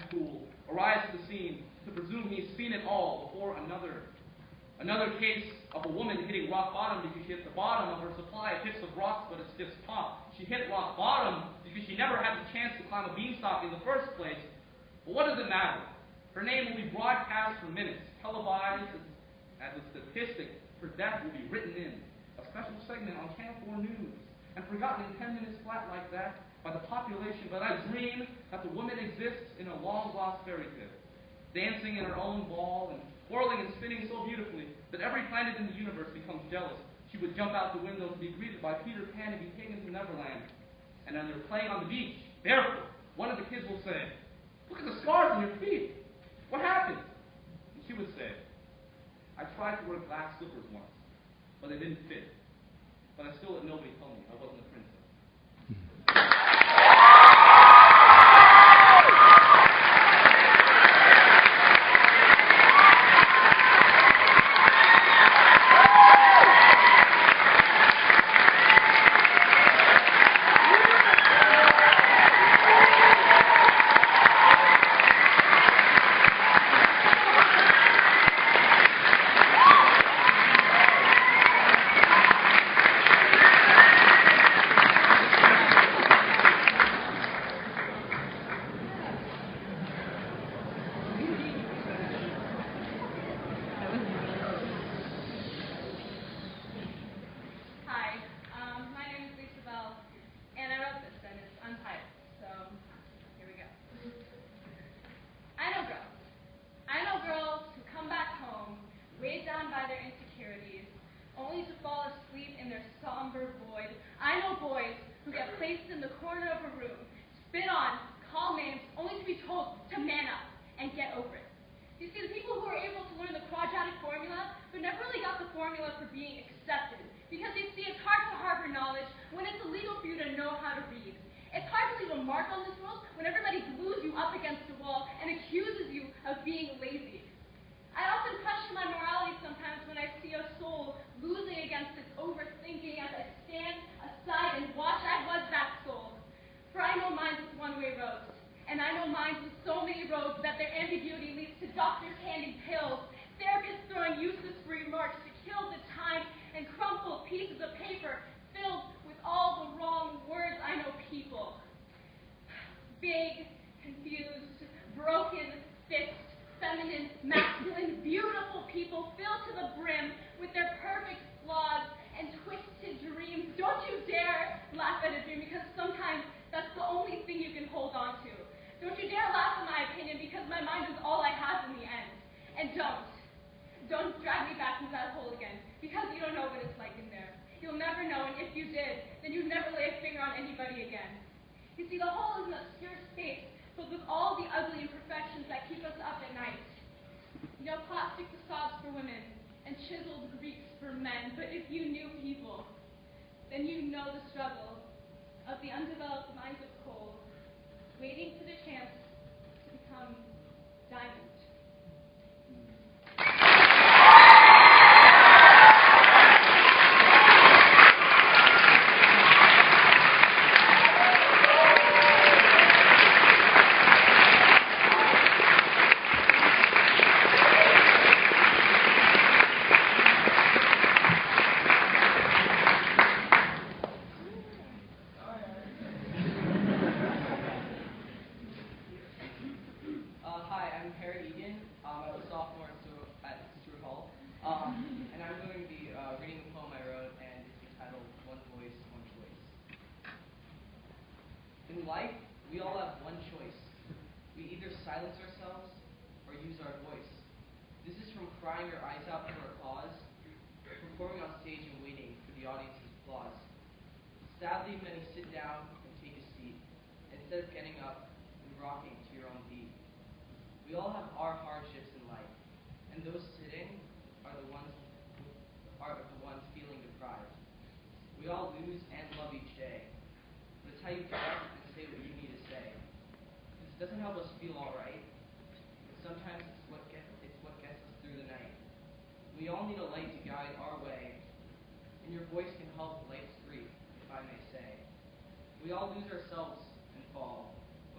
cesspool, arrives to the scene to presume he's seen it all before another. Another case of a woman hitting rock bottom because she hit the bottom of her supply of hits of rocks, but it's just top. She hit rock bottom because she never had the chance to climb a beanstalk in the first place. But what does it matter? Her name will be broadcast for minutes, televised as a statistic. Her death will be written in a special segment on Channel 4 News, and forgotten in 10 minutes flat like that by the population. But I dream that the woman exists in a long-lost fairy tale, dancing in her own ball and whirling and spinning so beautifully that every planet in the universe becomes jealous. She would jump out the window to be greeted by Peter Pan and be taken to Neverland. And then they're playing on the beach, barefoot. One of the kids will say, "Look at the scars on your feet. What happened?" And she would say, "I tried to wear glass slippers once, but they didn't fit. But I still let nobody tell me I wasn't a princess."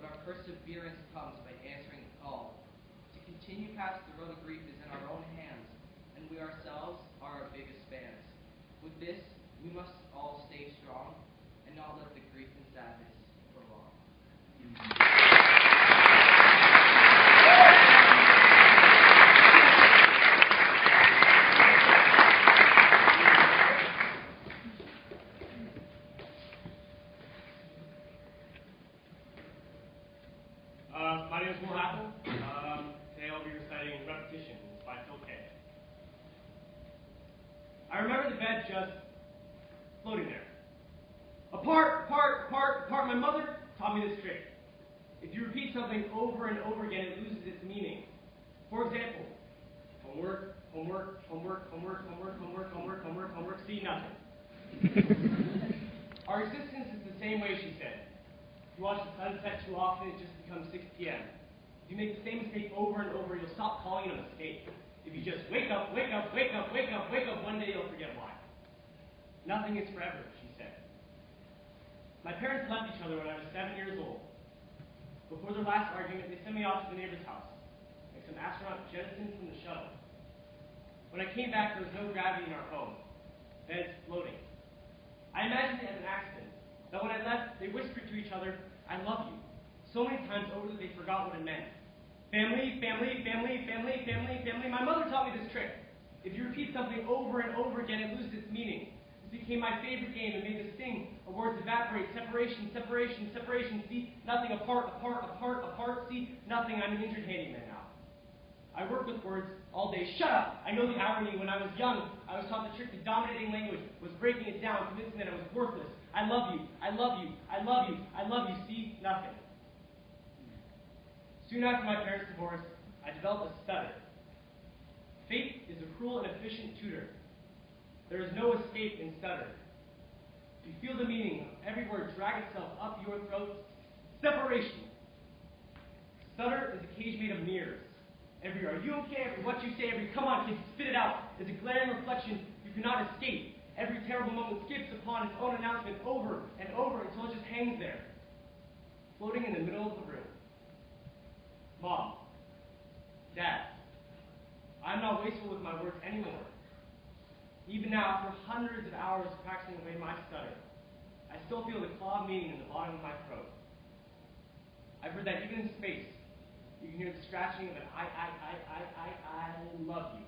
but our perseverance comes by answering the call. To continue past the road of grief is in our own hands, and we ourselves are our biggest fans. With this, we must all stay strong and not let the grief and sadness prolong. My name is Will Apple. Today I'll be reciting Repetition by Phil K. I remember the bed just floating there. Apart, apart, apart, apart. My mother taught me this trick. If you repeat something over and over again, it loses its meaning. For example, homework, homework, homework, homework, homework, homework, homework, homework, homework, see nothing. Our existence is the same way, she said. If you watch the sunset too often, it just becomes 6 p.m. If you make the same mistake over and over, you'll stop calling it a mistake. If you just wake up, wake up, wake up, wake up, wake up, one day you'll forget why. Nothing is forever, she said. My parents left each other when I was 7 years old. Before their last argument, they sent me off to the neighbor's house, like some astronaut jettisoned from the shuttle. When I came back, there was no gravity in our home. Beds floating. I imagined it as an accident, that when I left, they whispered to each other, "I love you," so many times over that they forgot what it meant. Family, family, family, family, family, family. My mother taught me this trick. If you repeat something over and over again, it loses its meaning. This became my favorite game and made the sting of words evaporate. Separation, separation, separation. See, nothing, apart, apart, apart, apart. See, nothing. I'm an injured handyman now. I work with words all day. Shut up! I know the irony. When I was young, I was taught the trick of dominating language was breaking it down, convincing that it was worthless. I love you. I love you. I love you. I love you. See, nothing. Soon after my parents' divorce, I developed a stutter. Fate is a cruel and efficient tutor. There is no escape in stutter. You feel the meaning of every word drag itself up your throat. Separation. Stutter is a cage made of mirrors. Every "are you okay?" every "what you say," every "come on kids, spit it out" is a glaring reflection you cannot escape. Every terrible moment skips upon its own announcement over and over until it just hangs there, floating in the middle of the room. Mom, Dad, I'm not wasteful with my words anymore. Even now, after hundreds of hours of practicing away my stutter, I still feel the claw meaning in the bottom of my throat. I've heard that even in space, you can hear the scratching of an I love you.